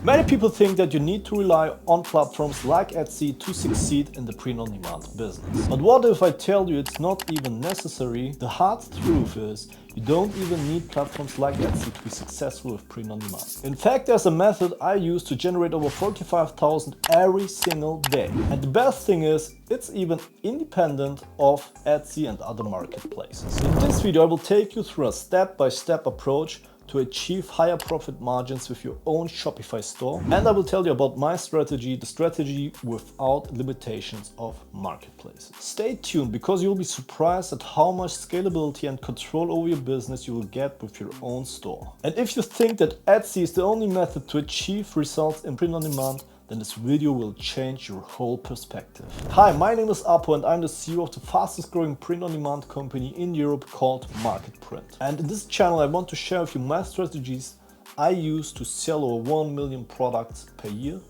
Many people think that you need to rely on platforms like Etsy to succeed in the print-on-demand business. But what if I tell you it's not even necessary? The hard truth is you don't even need platforms like Etsy to be successful with print-on-demand. In fact, there's a method I use to generate over 45,000 every single day. And the best thing is, it's even independent of Etsy and other marketplaces. In this video, I will take you through a step-by-step approach to achieve higher profit margins with your own Shopify store. And I will tell you about my strategy, the strategy without limitations of marketplaces. Stay tuned because you'll be surprised at how much scalability and control over your business you will get with your own store. And if you think that Etsy is the only method to achieve results in print on demand, then this video will change your whole perspective. Hi, my name is Apo and I'm the CEO of the fastest growing print-on-demand company in Europe called Marketprint. And in this channel I want to share with you my strategies I use to sell over 1 million products per year,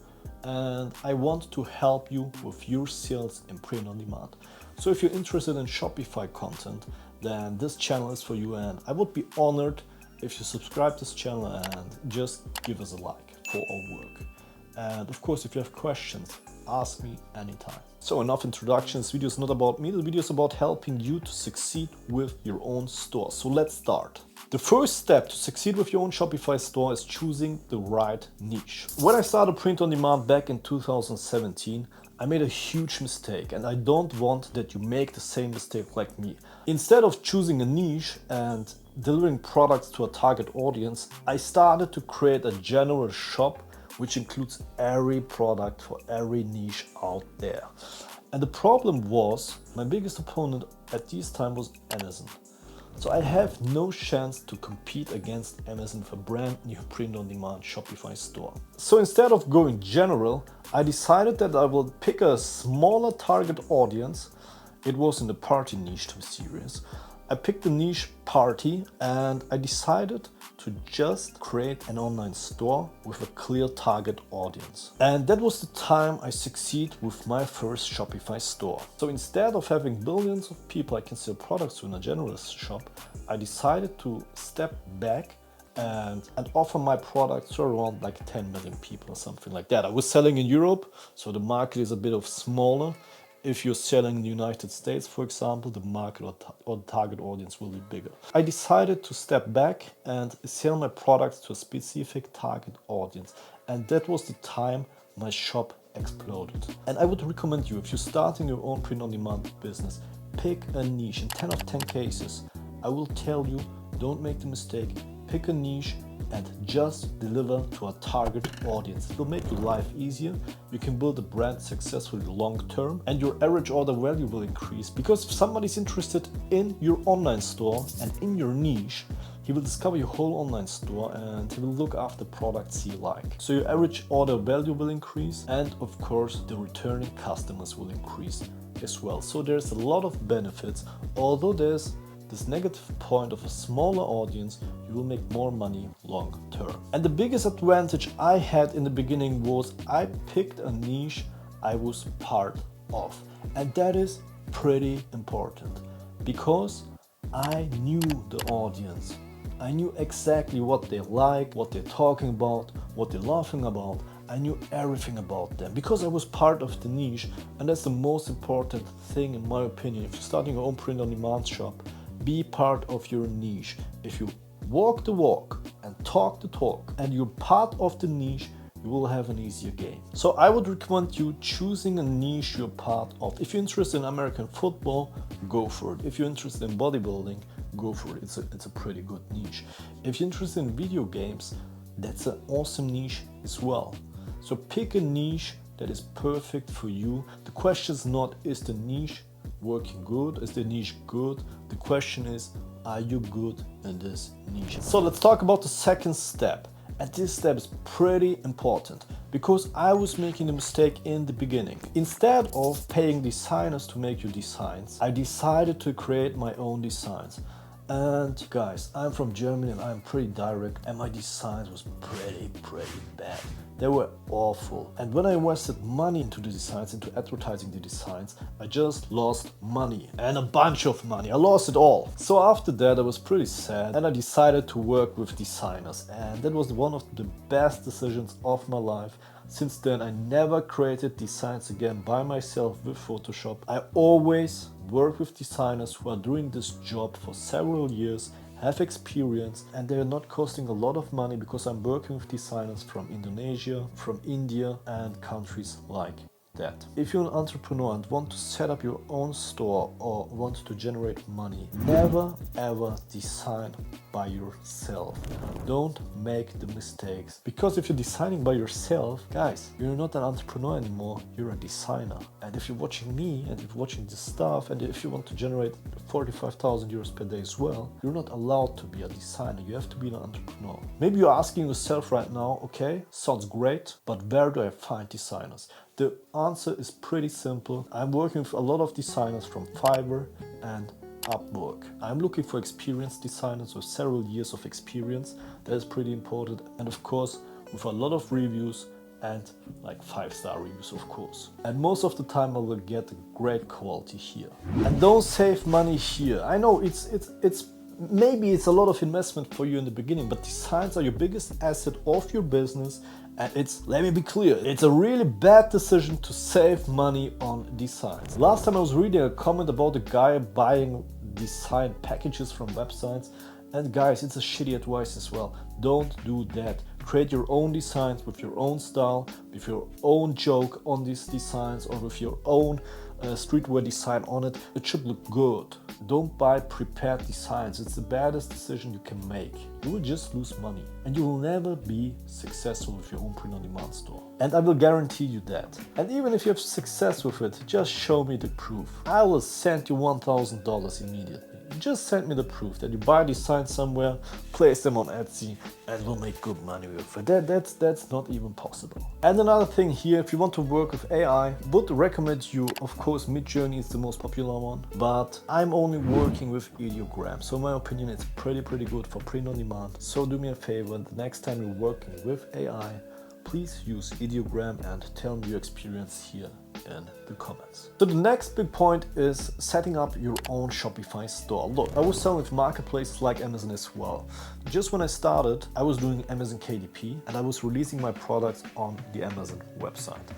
and I want to help you with your sales in print-on-demand. So if you're interested in Shopify content, then this channel is for you, and I would be honored if you subscribe to this channel and just give us a like for our work. And of course, if you have questions, ask me anytime. So enough introductions. This video is not about me. The video is about helping you to succeed with your own store. So let's start. The first step to succeed with your own Shopify store is choosing the right niche. When I started print on demand back in 2017, I made a huge mistake, and I don't want that you make the same mistake like me. Instead of choosing a niche and delivering products to a target audience, I started to create a general shop which includes every product for every niche out there. And the problem was, my biggest opponent at this time was Amazon. So I have no chance to compete against Amazon for brand new print-on-demand Shopify store. So instead of going general, I decided that I will pick a smaller target audience. It was in the party niche, to be serious. I picked the niche party and I decided to just create an online store with a clear target audience. And that was the time I succeed with my first Shopify store. So instead of having billions of people I can sell products to in a generalist shop, I decided to step back and offer my products to around like 10 million people or something like that. I was selling in Europe, so the market is a bit of smaller. If you're selling in the United States, for example, the market or target audience will be bigger. I decided to step back and sell my products to a specific target audience. And that was the time my shop exploded. And I would recommend you, if you're starting your own print-on-demand business, pick a niche. In 10 of 10 cases, I will tell you, don't make the mistake, pick a niche and just deliver to a target audience. It will make your life easier. You can build a brand successfully long term, and your average order value will increase, because if somebody's interested in your online store and in your niche, he will discover your whole online store and he will look after products he likes. So your average order value will increase, and of course the returning customers will increase as well. So there's a lot of benefits. Although there's this negative point of a smaller audience, you will make more money long term. And the biggest advantage I had in the beginning was I picked a niche I was part of. And that is pretty important because I knew the audience. I knew exactly what they like, what they're talking about, what they're laughing about. I knew everything about them because I was part of the niche. And that's the most important thing in my opinion. If you're starting your own print-on-demand shop, be part of your niche. If you walk the walk and talk the talk and you're part of the niche, you will have an easier game. So I would recommend you choosing a niche you're part of. If you're interested in American football, go for it. If you're interested in bodybuilding, go for it. It's a pretty good niche. If you're interested in video games, that's an awesome niche as well. So pick a niche that is perfect for you. The question is not, is the niche working good? Is the niche good? The question is, are you good in this niche? So let's talk about the second step. And this step is pretty important because I was making a mistake in the beginning. Instead of paying designers to make your designs, I decided to create my own designs. And guys, I'm from Germany and I'm pretty direct, and my designs was pretty bad. They were awful. And when I invested money into the designs, into advertising the designs, I just lost money, and a bunch of money. I lost it all. So after that I was pretty sad, and I decided to work with designers, and that was one of the best decisions of my life. Since then I never created designs again by myself with Photoshop. I always work with designers who are doing this job for several years, have experience, and they're not costing a lot of money, because I'm working with designers from Indonesia, from India and countries like that. If you're an entrepreneur and want to set up your own store or want to generate money, never ever design by yourself. Don't make the mistakes, because if you're designing by yourself, guys, you're not an entrepreneur anymore, you're a designer. And if you're watching me and if you're watching this stuff, and if you want to generate 45,000 euros per day as well, you're not allowed to be a designer. You have to be an entrepreneur. Maybe you're asking yourself right now, okay, sounds great, but where do I find designers? The answer is pretty simple. I'm working with a lot of designers from Fiverr and Upwork. I'm looking for experienced designers with several years of experience. That is pretty important. And of course, with a lot of reviews, and like 5-star reviews, of course. And most of the time I will get a great quality here. And don't save money here. I know maybe it's a lot of investment for you in the beginning, but designs are your biggest asset of your business. And let me be clear, it's a really bad decision to save money on designs. Last time I was reading a comment about a guy buying design packages from websites, and guys, it's a shitty advice as well. Don't do that. Create your own designs with your own style, with your own joke on these designs, or with your own streetwear design on it. It should look good. Don't buy prepared designs. It's the baddest decision you can make. You will just lose money, and you will never be successful with your own print-on-demand store. And I will guarantee you that. And even if you have success with it, just show me the proof. I will send you $1,000 immediately. Just send me the proof that you buy designs somewhere, place them on Etsy, and will make good money with it. That's not even possible. And another thing here, if you want to work with AI, would recommend you, of course, Midjourney is the most popular one, but I'm only working with ideogram. So in my opinion, it's pretty good for print on demand. So do me a favor, the next time you're working with AI, please use ideogram and tell me your experience here in the comments. So the next big point is setting up your own Shopify store. Look, I was selling with marketplaces like Amazon as well. Just when I started, I was doing Amazon KDP and I was releasing my products on the Amazon website.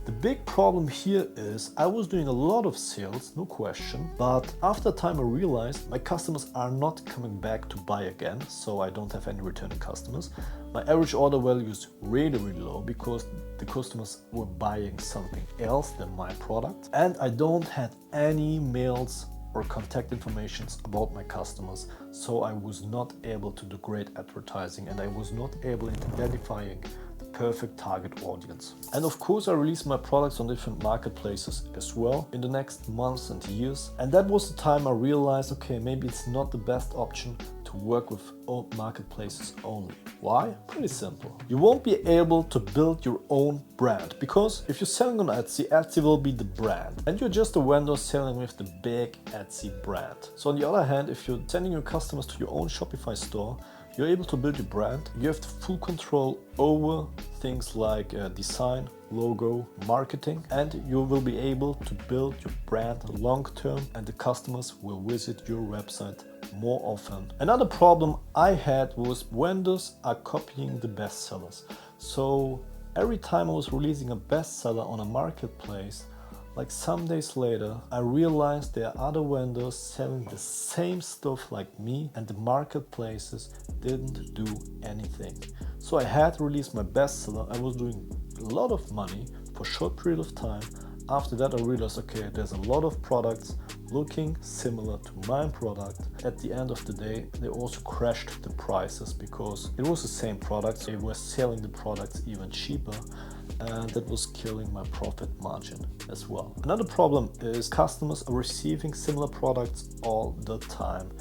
The big problem here is I was doing a lot of sales, no question, but after a time I realized my customers are not coming back to buy again, so I don't have any returning customers. My average order value is really low because the customers were buying something else than my product, and I don't have any mails or contact informations about my customers, so I was not able to do great advertising, and I was not able in identifying the perfect target audience. And of course I released my products on different marketplaces as well in the next months and years, and that was the time I realized, okay, maybe it's not the best option to work with own marketplaces only. Why? Pretty simple. You won't be able to build your own brand, because if you're selling on Etsy, Etsy will be the brand and you're just a vendor selling with the big Etsy brand. So on the other hand, if you're sending your customers to your own Shopify store, you're able to build your brand. You have the full control over things like design, logo, marketing, and you will be able to build your brand long term, and the customers will visit your website more often. Another problem I had was vendors are copying the bestsellers. So every time I was releasing a bestseller on a marketplace, like some days later, I realized there are other vendors selling the same stuff like me, and the marketplaces didn't do anything. So I had to release my bestseller. I was doing a lot of money for a short period of time. After that I realized, okay, there's a lot of products looking similar to my product. At the end of the day, they also crashed the prices because it was the same products. They were selling the products even cheaper, and that was killing my profit margin as well. Another problem is customers are receiving similar products all the time.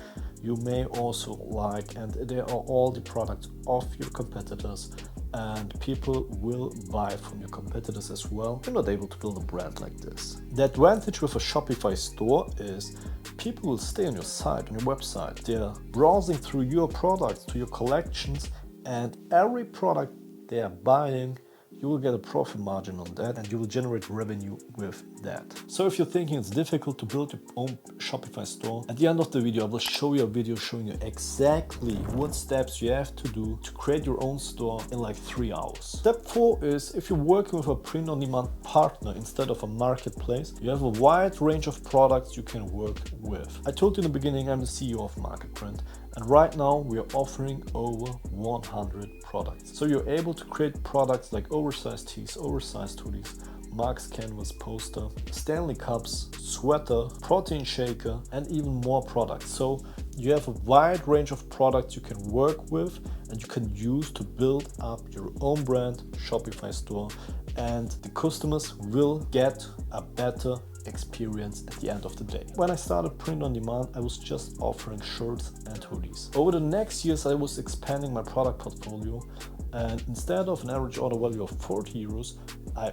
You may also like, and they are all the products of your competitors, and people will buy from your competitors as well. You're not able to build a brand like this. The advantage with a Shopify store is people will stay on your site, on your website. They're browsing through your products, to your collections, and every product they are buying, you will get a profit margin on that and you will generate revenue with that. So if you're thinking it's difficult to build your own Shopify store, at the end of the video I will show you a video showing you exactly what steps you have to do to create your own store in like 3 hours. Step 4 is if you're working with a print-on-demand partner instead of a marketplace, you have a wide range of products you can work with. I told you in the beginning I'm the CEO of MarketPrint, and right now we are offering over 100 products. So you're able to create products like oversized tees, oversized hoodies, Mark's canvas poster, Stanley cups, sweater, protein shaker, and even more products. So you have a wide range of products you can work with and you can use to build up your own brand Shopify store, and the customers will get a better experience at the end of the day. When I started print on demand, I was just offering shirts and hoodies. Over the next years, I was expanding my product portfolio, and instead of an average order value of 40 euros,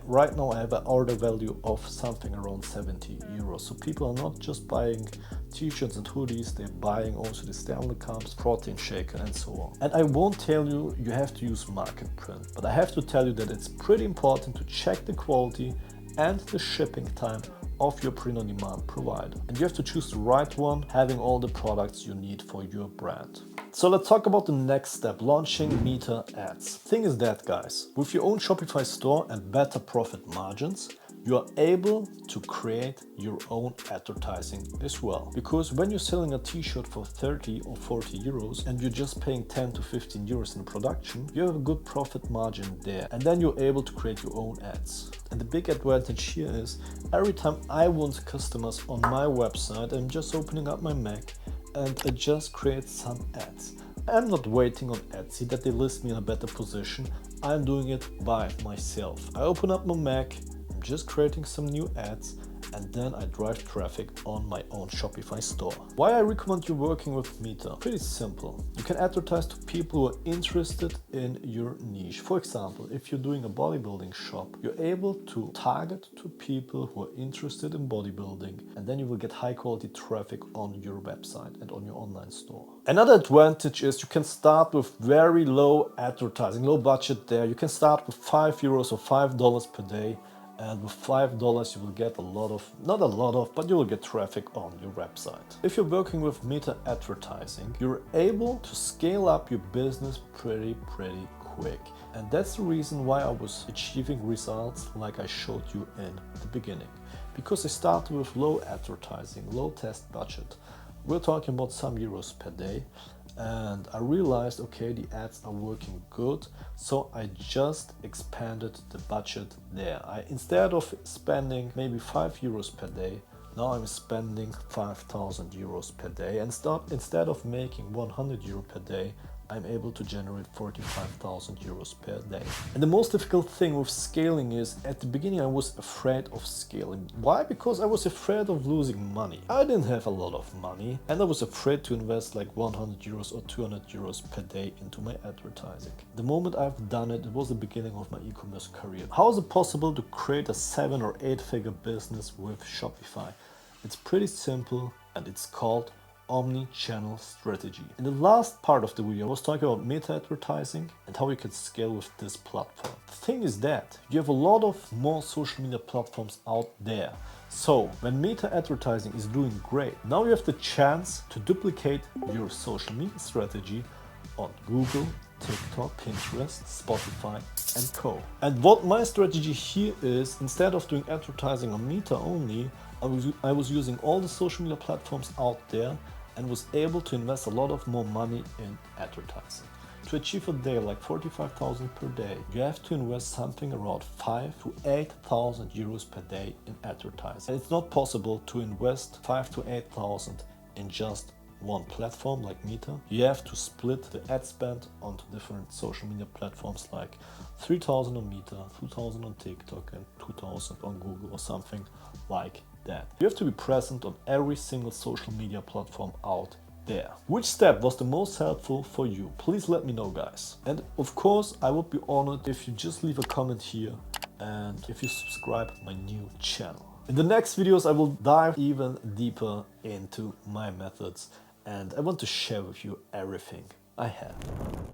right now I have an order value of something around 70 euros. So people are not just buying t-shirts and hoodies, they're buying also the Stanley cups, protein shaker, and so on. And I won't tell you you have to use MarketPrint, but I have to tell you that it's pretty important to check the quality and the shipping time of your print-on-demand provider. And you have to choose the right one, having all the products you need for your brand. So let's talk about the next step, launching Meta ads. Thing is that, guys, with your own Shopify store and better profit margins, you are able to create your own advertising as well. Because when you're selling a t-shirt for 30 or 40 euros and you're just paying 10 to 15 euros in production, you have a good profit margin there. And then you're able to create your own ads. And the big advantage here is every time I want customers on my website, I'm just opening up my Mac and I just create some ads. I'm not waiting on Etsy that they list me in a better position. I'm doing it by myself. I open up my Mac, just creating some new ads, and then I drive traffic on my own Shopify store. Why I recommend you working with Meta? Pretty simple. You can advertise to people who are interested in your niche. For example, if you're doing a bodybuilding shop, you're able to target to people who are interested in bodybuilding, and then you will get high quality traffic on your website and on your online store. Another advantage is you can start with very low advertising, low budget there. You can start with 5 euros or $5 per day. And with $5 you will get but you will get traffic on your website. If you're working with Meta advertising, you're able to scale up your business pretty quick. And that's the reason why I was achieving results like I showed you in the beginning. Because I started with low advertising, low test budget. We're talking about some euros per day. And I realized, okay, the ads are working good, so I just expanded the budget there. Instead of spending maybe 5 euros per day, now I'm spending 5,000 euros per day. And instead of making 100 euro per day, I'm able to generate 45,000 euros per day. And the most difficult thing with scaling is, at the beginning I was afraid of scaling. Why? Because I was afraid of losing money. I didn't have a lot of money and I was afraid to invest like 100 euros or 200 euros per day into my advertising. The moment I've done it, it was the beginning of my e-commerce career. How is it possible to create a 7 or 8 figure business with Shopify? It's pretty simple and it's called omni-channel strategy. In the last part of the video, I was talking about meta advertising and how you can scale with this platform. The thing is that you have a lot of more social media platforms out there. So when meta advertising is doing great, now you have the chance to duplicate your social media strategy on Google, TikTok, Pinterest, Spotify, and co. And what my strategy here is, instead of doing advertising on Meta only, I was using all the social media platforms out there and was able to invest a lot of more money in advertising. To achieve a day like 45,000 per day, you have to invest something around 5 to 8,000 euros per day in advertising. And it's not possible to invest 5 to 8,000 in just one platform like Meta. You have to split the ad spend onto different social media platforms, like 3,000 on Meta, 2,000 on TikTok, and 2,000 on Google or something like that. You have to be present on every single social media platform out there. Which step was the most helpful for you? Please let me know, guys. And of course, I would be honored if you just leave a comment here and if you subscribe my new channel. In the next videos, I will dive even deeper into my methods and I want to share with you everything I have.